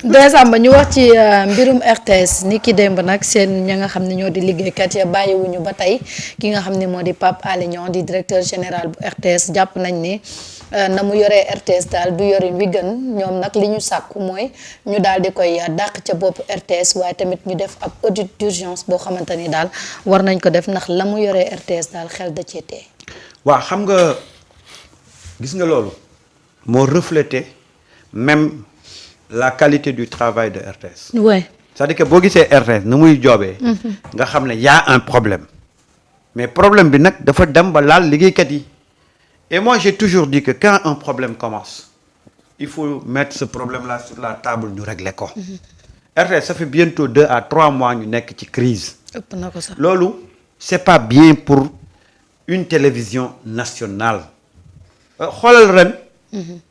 décembre ñu wax ci mbirum RTS ni ki démb nag seen ña nga xam ne ñoo di liggéeykat ya bàyyiwuñu ba tey ki nga xam ne moo di Pape Alé Niang di directeur général bu RTS jàpp nañ ni na mu yoree RTS daal du yorin wi gën ñoom nag li ñu sàkku mooy ñu daal di koy dàq ca bopp RTS waaye tamit ñu def ab audit d'urgence boo xamante ni daal war nañ ko def ndax la mu yoree RTS daal xel da cee tee. waaw xam nga gis nga loolu moo reflété même la qualité du travail de RTS. oui c'est-à-dire que boo gisee RTS nu muy joobee. nga xam ne y a un problème. mais problème bi nag dafa dem ba laal liggéeykat yi. et moi j'ai toujours dit que quand un problème commence il faut mettre ce problème-là sur la table ñu régler ko. RTS ça fait bientôt 2 à 3 mois ñu nekk ci crise. ëpp na ko sax loolu c'est pas bien pour une télévision nationale. xoolal ren.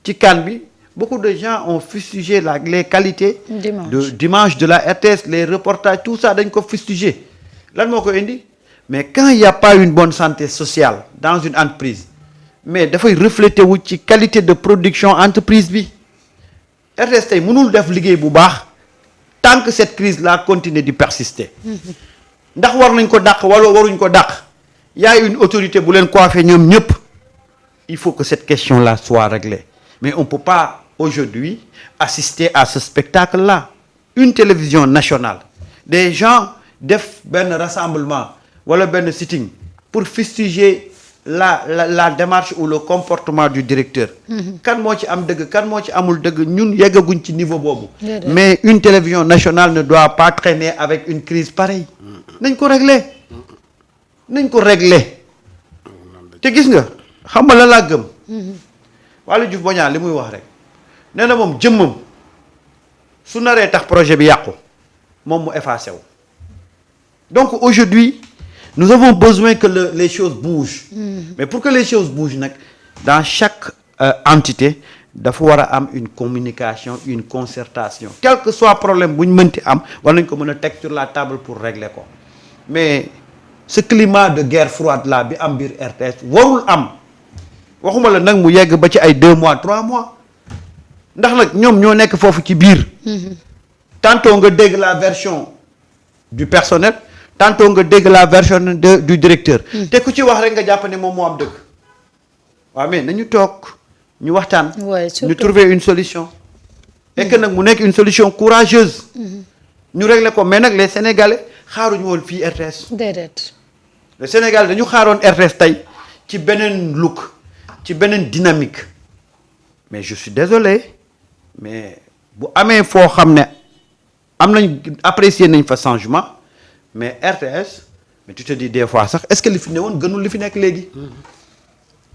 ci CAN bi. beaucoup de gens ont fustigé les qualités d'image de la RTS, les reportages, tout ça dañ ko fustigé lan moo ko indi mais quand il y a pas une bonne santé sociale dans une entreprise mais dafay refléter wu ci qualité de production entreprise bi RTS tey mënul def liggéey bu baax tant que cette crise là continue di persister ndax war nañ ko dàq wala waruñ ko dàq y a une autorité bu leen coiffé ñoom ñëpp il faut que cette question là soit réglée mais on peut pas aujourd'hui assister à ce spectacle-là une télévision nationale des gens def benn rassemblement wala benn sitting pour fustiger la démarche ou le comportement du directeur kan moo ci am dëgg kan moo ci amul dëgg ñun yeggaguñ ci niveau boobu mais une télévision nationale ne doit pas traîner avec une crise pareille nañ ko régler te gis nga xam nga la laa gëm Waly Diouf Bodiang li muy wax rek nee na moom jëmmam su naree tax projet bi yàqu moom mu effacé wu donc aujourd'hui nous avons besoin que les choses bougent mais pour que les choses bougent nag dans chaque entité dafa war a am une communication une concertation quel que soit problème bu ñu mënti am war nañ ko mën a teg sur la table pour régler ko mais ce climat de guerre froide là bi am biir RTS warul am waxuma la nag mu yegg ba ci ay 2 mois 3 mois ndax nag ñoom ñoo nekk foofu ci biir. tantôt nga dégg la version du personnel tantôt nga dégg la version du directeur. te ku ci wax rek nga jàpp ne moom moo am dëgg. waaw mais nañu toog ñu waxtaan. ñu trouver une solution. et que nag mu nekk une solution courageuse. ñu régler ko mais nag les sénégalais xaaruñu woon fii RTS. déedéet. les sénégalais dañu xaaroon RTS tey ci beneen look ci beneen dynamique mais je suis désolé. mais bu amee foo xam ne am nañ apprécier nañ fa changement mais RTS mais tu te dis des fois sax est-ce que li fi ne woon gënul li fi nekk léegi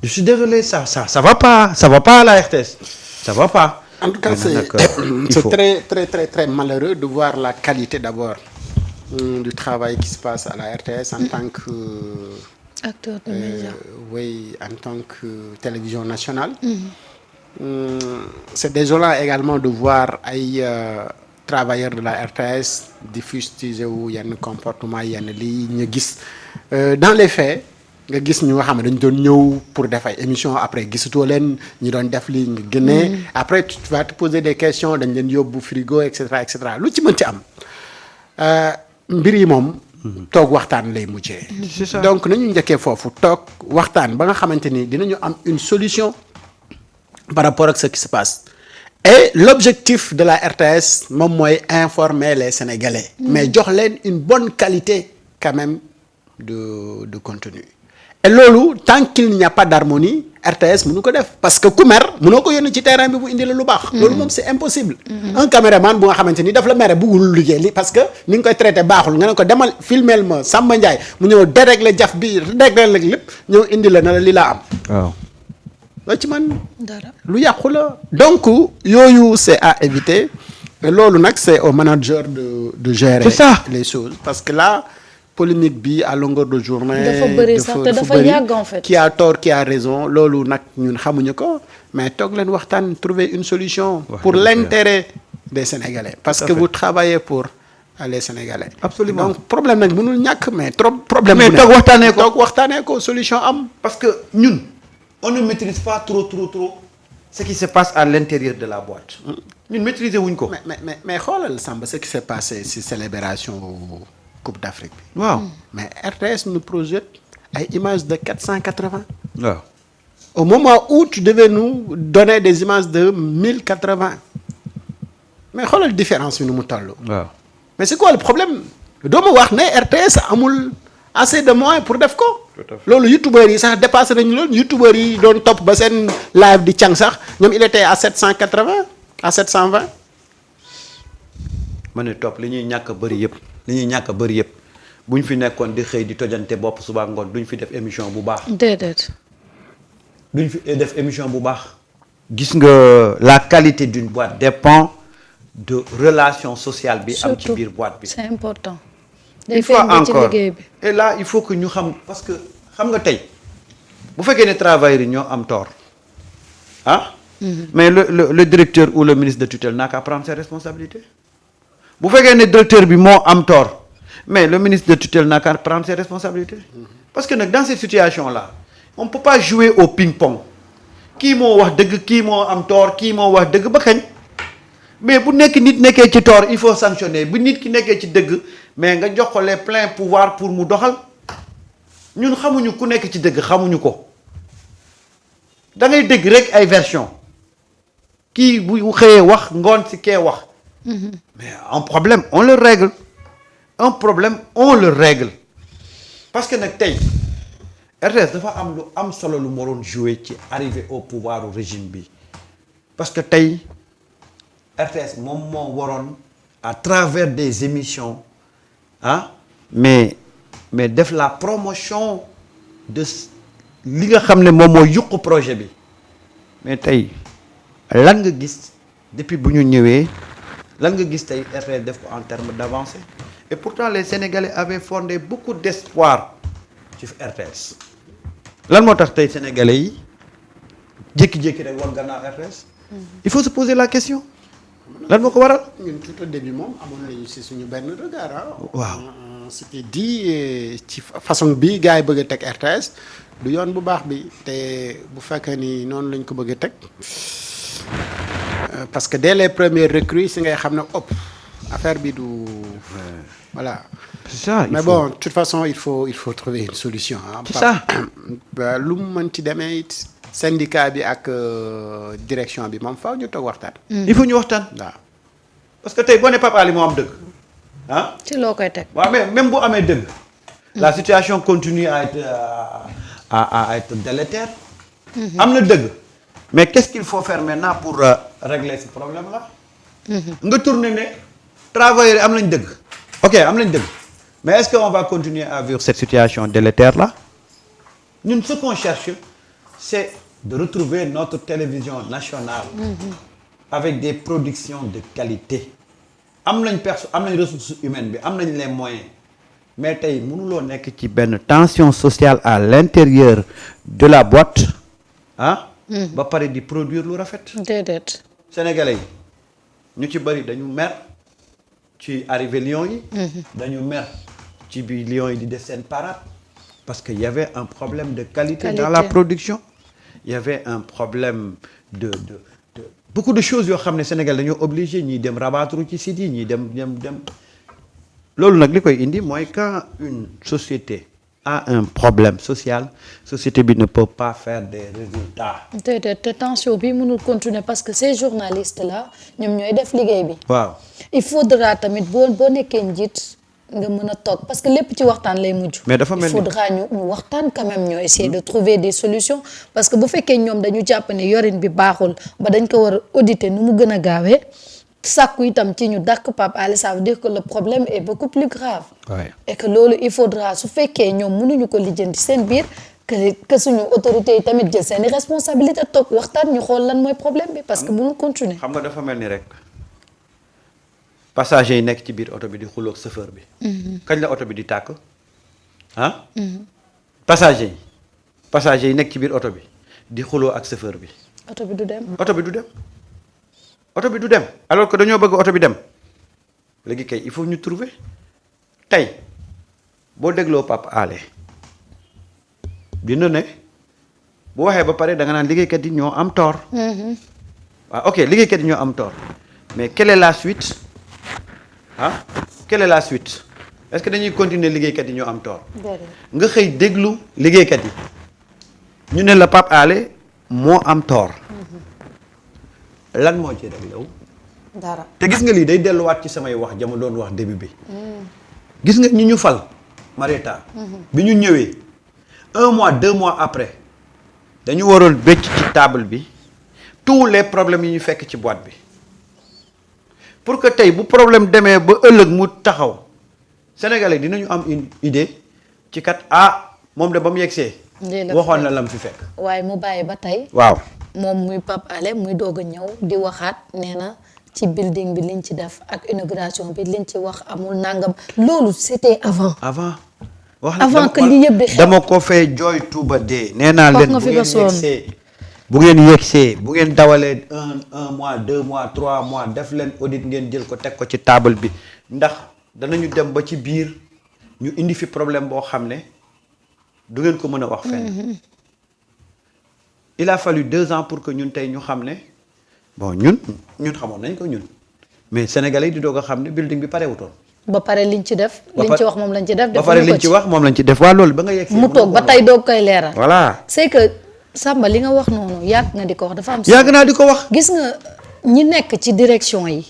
je suis désolé ça va pas à la RTS ça va pas. En tout cas c'est très malheureux de voir la qualité d'abord du travail qui se passe à la RTS en tant que acteur de média. Oui, en tant que télévision nationale. C'est désolant également de voir ay travailleurs de la RTS di fustiger wu yenn comportement yenn lii ñu gis dans les faits nga gis ñu nga xam ne dañu doon ñëw pour def ay émission après gisatoo leen ñu doon def lii nga génnee après tu vas te poser des questions dañ leen yóbbu frigo et cetera lu ci mënti am mbir yi moom toog waxtaan lay mujjee. C'est ça. Donc nañu njëkkee foofu toog waxtaan ba nga xamante ni dinañu am une solution par rapport ak ce qui se passe et l'objectif de la RTS moom mooy informer les Sénégalais mais jox leen une bonne qualité quand même de contenu et loolu tant qu'il n'y a pas d'harmonie RTS mënu ko def parce que ku mer mënoo ko yónni ci terrain bi bu indi la lu baax loolu moom c'est impossible un caméraman bu nga xamante ni daf la mere bëggul liggéey li parce que ni nga koy traité baaxul nga ne ko demal filmeel ma Samba Ndiaye mu ñëw dérégler jaf bi dérégler lépp ñëw indi la na la li laa am waaw loo ci man dara lu yàqu la donc yooyu c'est à éviter et loolu nag c'est au manager de gérer C'est ça. les choses parce que là polémique bi à longueur de journée dafa bëri sax te dafa yàgg en fait. qui a tort qui a raison loolu nag ñun xamuñu ko mais toog leen waxtaan trouver une solution Wax pour dëgg l'intérêt des Sénégalais parce Tout à que fait. vous travaillez pour les Sénégalais Absolument. donc problème nag mënul ñàkk mais trop problème Mais bu ne toog waxtaanee ko. toog waxtaanee ko solution am parce que ñun on ne maîtrise pas trop ce qui se passe à l'intérieur de la boîte ñun maîtriser wuñ ko. mais xoolal Samba ce qui s'est passé ci célébration Coupe d'Afrique bi. waaw mais RTS nous projette ay images de 480. waaw. au moment où tu devais nous donner des images de 1080 mais xoolal différence bi nu mu toll. waaw. mais c'est quoi le problème doo ma wax ne RTS amul assez de moyens pour def ko. loolu youtubeurs yi sax dépassé nañu loolu youtubeurs yi doon topp ba seen live di càng sax ñoom il était à 780 à 720. ma ne topp li ñuy ñàkk a bëri yëpp. li ñuy ñàkk a bëri yëpp bu ñu fi nekkoon di xëy di tojante bopp suba ngoon duñ fi def émission bu baax. déedéet. duñ fi def émission bu baax. gis nga la qualité d'une boîte dépend de relation sociale bi am ci biir boîte bi. c'est important. une fois encore et là il faut que ñu xam parce que xam nga tey bu fekkee ne travailleurs yi ñoo am tort ah. mais le directeur ou le ministre de tutelle n'a qu'à prendre ses responsabilités. bu fekkee ne directeur bi moo am tort mais le ministre de tutelle n'a qu'à prendre ses responsabilités. parce que nag dans cette situation là on peut pas jouer au ping-pong. kii moo wax dëgg kii moo am tort kii moo wax dëgg ba kañ. mais bu nekk nit nekkee ci tort il faut sanctionner bu nit ki nekkee ci dëgg mais nga jox ko les pleins pouvoirs pour mu doxal ñun xamuñu ku nekk ci dëgg xamuñu ko da ngay dégg rek ay version kii bu xëyee wax ngoon si kee wax. mais un problème on le règle un problème on le règle parce que nag tey RTS dafa am lu am solo lu mu waroon jouer ci arriver au pouvoir au régime bi parce que tey RTS moom moo waroon à travers des émissions ah mais def la promotion de li nga xam ne moom moo yuq projet bi mais tey lan nga gis depuis bu ñu ñëwee lan nga gis tey RTS def ko en termes d'avancée et pourtant les Sénégalais avaient fondé beaucoup d'espoir ci RTS lan moo tax tey Sénégalais yi jékki-jékki rek war gannaaw RTS il faut se poser la question lan moo ko waral. ñun tout au début moom amoon nañu ci suñu benn regard ah. waaw c'était dit ci façon bi gars yi bëgg a teg RTS du yoon bu baax bi te bu fekkee ni noonu lañ ko bëgg a teg parce que dès les premières recrues si ngay xam ne ëpp affaire bi du voilà. c'est ça mais bon de toute façon il faut trouver une solution ah. c'est ça lu mu mën ci demee it. syndicat bi ak direction bi moom faaw ñu toog waxtaan. il faut ñu waxtaan. waaw parce que tey boo nee Pape Ali moo am dëgg ah. ci loo koy teg. waaw mais même bu amee dëgg. la situation continue à être délétère. am na dëgg. mais qu'est-ce qu'il faut faire maintenant pour régler ce problème là. nga tourner ne travailleurs yi am nañ dëgg. ok am nañ dëgg mais est-ce qu'on va continuer à vivre cette situation délétère là ñun ce qu'on cherche c'est de retrouver notre télévision nationale avec des productions de qualité am nañ ressources humaines bi am nañ les moyens mais tey mënuloo nekk ci benn tension sociale à l'intérieur de la boîte ah ba pare di produire lu rafet déedéet. sénégalais yi ñu ci bëri dañu mer ci arrivé Lions yi dañu mer ci bi Lions yi di def seen parade parce que y avait un problème de qualité dans la production il y avait un problème de beaucoup de choses yoo xam ne Sénégal dañoo obligé ñiy dem rabattre ci site yi ñiy dem loolu nag li koy indi mooy quand une société a un problème social société bi ne peut pas faire des résultats. déedéet te tension bi mënul continuer parce que ces journalistes là ñoom ñooy def liggéey bi. waaw il faudra tamit boo nekkee njiit nga mën a toog parce que lépp ci waxtaan lay mujj. mais dafa mel il faudra ñu waxtaan quand même ñoo essayer de trouver des solutions parce que bu fekkee ñoom dañu jàpp ne yorin bi baaxul ba dañ ko war a auditer nu mu gën a gaawee sàkku itam ci ñu dàq Pape Alé ça veut dire que le problème est beaucoup plus grave. Ouais. et que loolu il faudra su fekkee ñoom mënuñu ko lijjanti seen biir que suñu autorités yi tamit jël seeni responsabilité toog waxtaan ñu xool lan mooy problème bi parce que mënul continuer. xam nga dafa mel ni rek passagers yi nekk ci biir oto bi di xuloog chauffeur bi. kañ la oto bi di tàkk ah. passagers yi nekk ci biir oto bi di xuloo ak chauffeur bi. oto bi du dem. oto bi du dem alors que dañoo bëgg oto bi dem léegi kay il faut ñu trouver tey boo dégloo Pape Alé dina ne bu waxee ba pare da nga naan liggéeykat yi ñoo am tort. waaw ok liggéeykat yi ñoo am tort mais quelle est la suite quelle est la suite est-ce que dañuy continuer liggéeykat yi ñoo am tort nga xëy déglu liggéeykat yi ñu ne la Pape Alé moo am tort lan moo ci rek yow dara te gis nga lii day delluwaat ci samay wax jama doon wax début bi gis nga ñi ñu fal Marieta bi ñu ñëwee 1 mois 2 mois après dañu waroon bëcc ci table bi tous les problèmes yi ñu fekk ci boîte bi pour que tey bu problème demee ba ëllëg mu taxaw Sénégalais dinañu am une idée ci kat moom de ba mu yegsee waxoon na lam fi fekk waaye mu bàyyi ba tey waaw moom muy Pape Alé muy doog a ñëw di waxaat nee na ci building bi liñ ci def ak inauguration bi liñ ci wax amul nangam loolu c'était avant wax avant que li yëpp di xew dama ko fee jooy tuuba dee nee naa leen bu ngeen yegsee bu ngeen dawalee un mois 2 mois 3 mois def leen audit ngeen jël ko teg ko ci table bi ndax danañu dem ba ci biir ñu indi fi problème boo xam ne du ngeen ko mën a wax fenn il a fallu 2 ans pour que ñun tey ñu xam ne bon ñun xamoon nañ ko ñun mais sénégalais yi di doog a xam ne building bi parewutoon ba pare liñ ci def liñ ci wax moom lañ ci def ba pare liñ ci wax moom lañ ci def waa loolu ba nga yegg mu toog ba tey doog koy leeral voilà c'est que Samba li nga wax noonu yàgg nga di ko wax dafa am yàgg naa di ko wax gis nga ñi nekk ci direction yi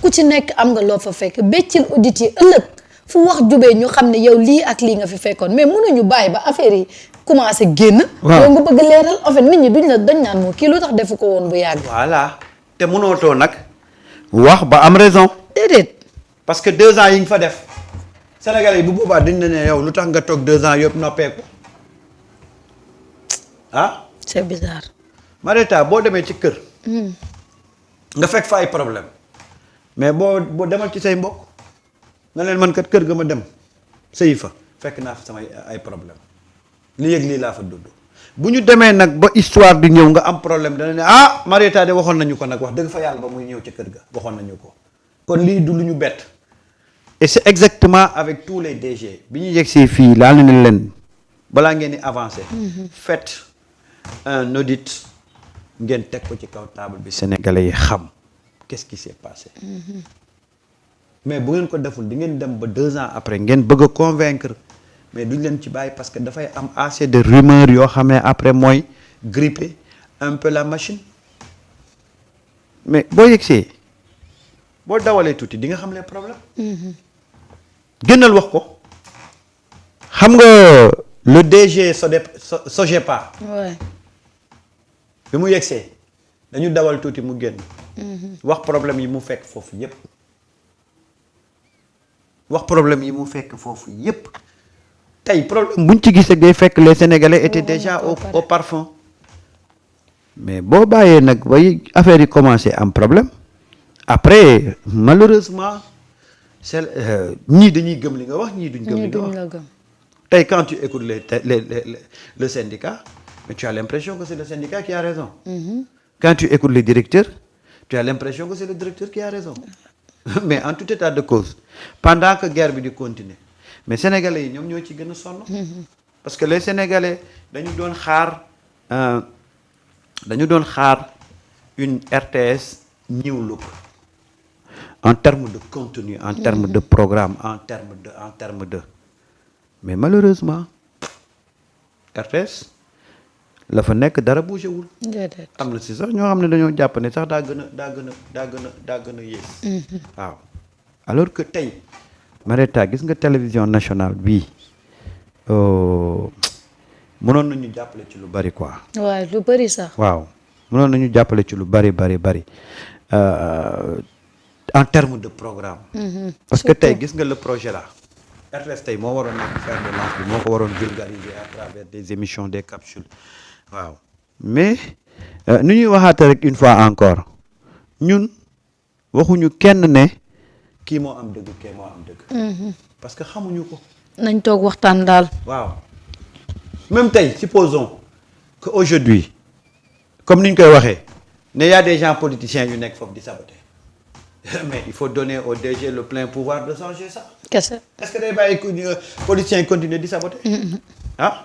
ku ci nekk am nga loo fa fekk béccil audit yi ëllëg fu wax jubee ñu xam ne yow lii ak lii nga fi fekkoon mais mënuñu bàyyi ba affaire yi commencé génn yow nga bëgg leeral en fait nit ñi dañ naan moo kii lu tax defu ko woon bu yàgg voilà te mënootoo nag wax ba am raison déedéet parce que 2 ans yi nga fa def Sénégalais yi bu boobaa dañ ne yow lu tax nga toog 2 ans yëpp noppeeku c'est bizarre Marieta boo demee ci kër nga fekk fa ay problème mais boo demal ci say mbokk na leen man kat kër ga ma dem sëyi fa fekk naa fa samay ay problème li yëg lii laa fa dund bu ñu demee nag ba histoire bi ñëw nga am problème dana ne Marieta de waxoon nañu ko nag wax dëgg fa yàlla ba muy ñëw ci kër ga waxoon nañu ko kon lii du lu ñu bett et c'est exactement avec tous les DG bi ñu yegsee fii laal na leen balaa ngeen di avancer faites un audit ngeen teg ko ci kaw table bi sénégalais yi xam qu'est-ce qui s'est passé mais bu ngeen ko deful di ngeen dem ba 2 ans après ngeen bëgg a convaincre mais duñ leen ci bàyyi parce que dafay am assez de rumeurs yoo xam ne après mooy gripper un peu la machine mais boo yegsee boo dawalee tuuti di nga xam les problèmes gënal wax ko xam nga le DG Sogepa bi mu yegsee dañu dawal tuuti mu génn wax problème yi mu fekk foofu yépp tey problème buñ ci gisee day fekk les Sénégalais étaient déjà au parfum mais boo bàyyee nag bay affaire yi commencé am problème après malheureusement c'est ñii dañuy gëm li nga wax ñii duñ gëm li nga wax tey quand tu écoutes le syndicat mais tu as l'impression que c'est le syndicat qui a raison quand tu écoutes le directeur tu as l'impression que c'est le directeur qui a raison mais en tout état de cause pendant que guerre bi di continuer mais sénégalais yi ñoom ñoo ci gën a sonn parce que les sénégalais dañu doon xaar une RTS new look en termes de contenu en termes de programme en termes de mais malheureusement RTS la fa nekk dara bougé wul am na si sax ñoo xam ne dañoo jàpp ne sax daa gën a yées waaw alors que tey Marieta gis nga télévision nationale bii mënoon nañu jàppale ci lu bari quoi waaw lu bari sax waaw mënoon nañu jàppale ci lu bari en termes de programme parce que tey gis nga le projet là RTS tey moo waroon nekk fer de lance bi moo ko waroon vulgariser à travers des émissions des capsules waaw mais nu ñuy waxaate rek une fois encore ñun waxuñu kenn ne kii moo am dëgg kii moo am dëgg parce que xamuñu ko nañ toog waxtaan daal waaw même tey supposons que aujourd'hui comme ni ñu koy waxee ne y a des gens politiciens yu nekk foofu di saboter mais il faut donner au DG le plein pouvoir de changer ça kese est-ce que day bàyyi politiciens yi continuer di saboter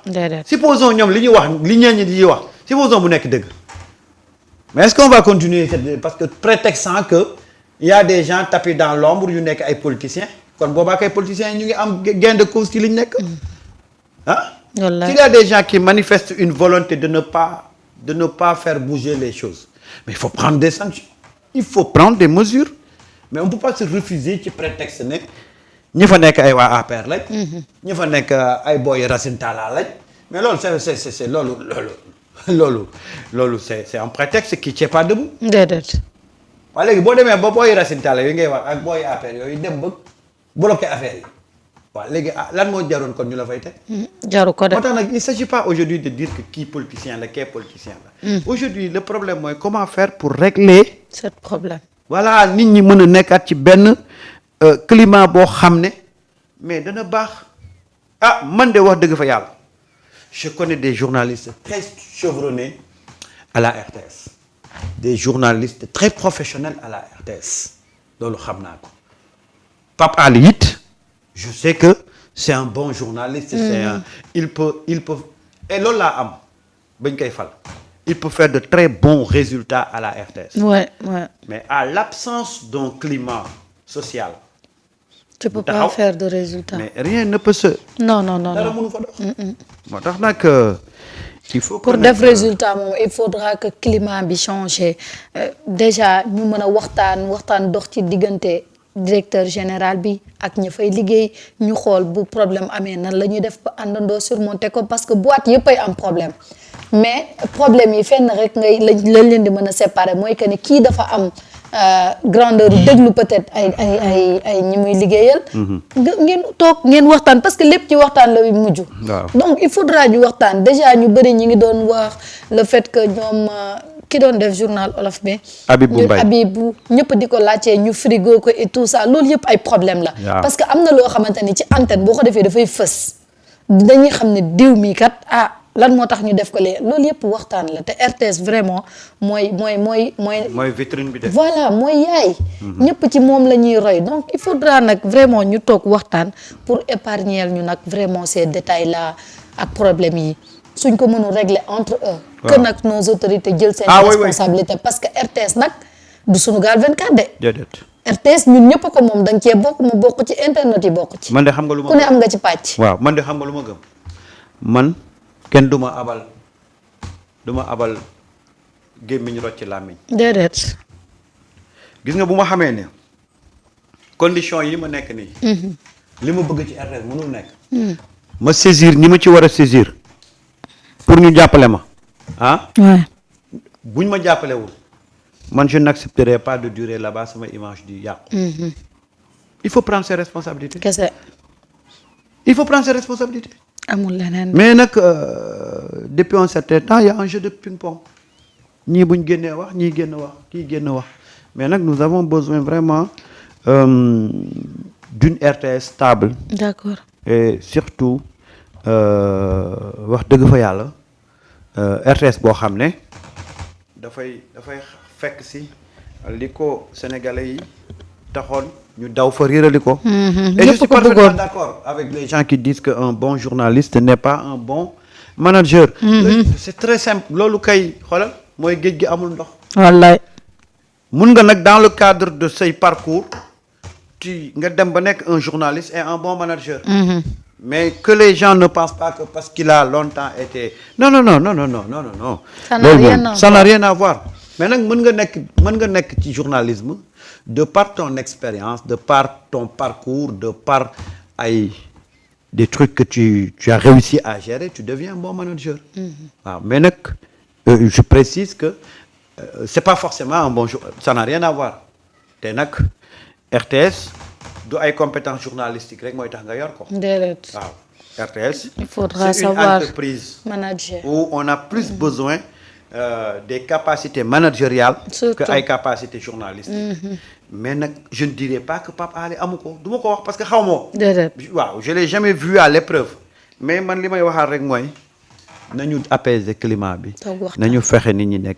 déedéet supposons ñoom li ñuy wax li ñeen ñi di wax supposons mu nekk dëgg mais est-ce qu'on va continuer parce que prétextant que il y a des gens tapis dans l'ombre yu nekk ay politiciens kon boobaa kay politiciens ñu ngi am gain de cause ci li ñu nekk ah. wallaay s'il y a des gens qui manifestent une volonté de ne pas faire bouger les choses mais il faut prendre des sanctions il faut prendre des mesures mais on ne peut pas se refuser ci prétexte ne ñi fa nekk ay waa APR lañ. ñi fa nekk ay booy Racine Talla lañ mais loolu c'est loolu c'est un prétexte qui tient pas debout. déedéet. waaye léegi boo demee ba booy Racine Talla yooyu ngay wax ak booy APR yooyu dem ba bloqué affaire yi waaw léegi lan moo jaroon kon ñu la fay teg. jaru ko de. moo tax nag il s'agit pas aujourd'hui de dire que kii politicien la kii politicien la. Aujourd'hui le problème mooy comment faire pour régler. ce problème. voilà nit ñi mën a nekkaat ci benn climat boo xam ne mais dana baax man de wax dëgg fa yàlla je connais des journalistes très chevronnés à la RTS des journalistes très professionnels à la RTS loolu xam naa ko Pape Ali it je sais que c'est un bon journaliste il peut et loolu laa am bañ koy fal il peut faire de très bons résultats à la RTS. Ouais. Mais à l'absence d'un climat social. Tu peux pas faire de résultats. Mais rien ne peut se. Non. dara mënu fa dox. moo tax nag il faut. pour def résultat moom il faudra que climat bi changer déjà ñu mën a waxtaan dox ci diggante directeur général bi ak ña fay liggéey ñu xool bu problème amee nan la ñuy def ba àndandoo surmonter ko parce que boîte yëpp ay am problème. mais problème yi fenn rek lañ leen di mën a séparer mooy que ni kii dafa am grandeur déglu peut-être ay ñi muy liggéeyal. ngeen toog ngeen waxtaan parce que lépp ci waxtaan la mujj. donc il faudra ñu waxtaan déjà ñu bëri ñi ngi doon wax le fait que ñoom ki doon def journal Olof bi. Habibou ñëpp di ko laajtee ñu frigo ko et tout ça loolu yëpp ay problème la. parce que am na loo xamante ni ci antenne boo ko defee dafay fës dañuy xam ne diw mi kat lan moo tax ñu def ko loolu yëpp waxtaan la te RTS vraiment mooy vitrine bi de. voilà mooy yaay. ñëpp ci moom la ñuy roy donc il faudra nag vraiment ñu toog waxtaan pour épargner ñu nag vraiment ces détails là ak problème yi suñ ko mënul régler entre eux. que nag nos autorités jël seen responsabilité parce que RTS nag du Sunugal 24 de. déedéet. RTS ñun ñëpp ko moom da nga cee bokk mu bokk ci internet yi bokk ci. man de xam nga lu ma ku ne am nga ci pàcc. waaw man de xam nga lu ma gëm man. kenn du ma abal gémmiñ rocc làmmiñ. déedéet. gis nga bu ma xamee ne condition yi ma nekk nii. li ma bëgg ci RTS mënul nekk. ma saisir ñi ma ci war a saisir pour ñu jàppale ma buñ ma jàppalewul man je n'accepterai pas de durer là-bas sama image di yàqu. il faut prendre ses responsabilités. kese. il faut prendre ses responsabilités. amul leneen. mais nag depuis un certain temps il y a un jeu de ping-pong ñii buñ génnee wax ñii génn wax kii génn wax mais nag nous avons besoin vraiment d'une RTS stable. D'accord. et surtout wax dëgg fa yàlla RTS boo xam ne dafay fekk si li ko sénégalais yi taxoon ñu daw fa réerali ko. Et je suis parfaitement d'accord avec les gens qui disent que un bon journaliste n'est pas un bon manager. C'est très simple loolu kay xoolal mooy géej gi amul ndox. wallaay. mun nga nag dans le cadre de say parcours nga dem ba nekk un journaliste et un bon manager. mais que les gens ne pensent pas que parce qu'il a longtemps été non. Ça n'a rien à voir mais nag mën nga nekk ci journalisme. de par ton expérience de par ton parcours de par des trucs que tu as réussi à gérer tu deviens un bon manager. waaw mais nag je précise que c'est pas forcément un bon jour ça n'a rien à voir te nag RTS du ay compétences journalistiques rek mooy tax nga yor ko. déedéet. waaw RTS. il faudra c'est une savoir entreprise manager où on a plus besoin des capacités managériales. Surtout. que ay capacités journalistiques. mais nag je ne dirais pas que Pape Alé amu ko du ma ko wax parce que xaw ma. déedéet. waaw je l'ai jamais vu à l'épreuve mais man li may waxaat rek mooy nañu apaiser climat bi. nañu fexe nit ñi nekk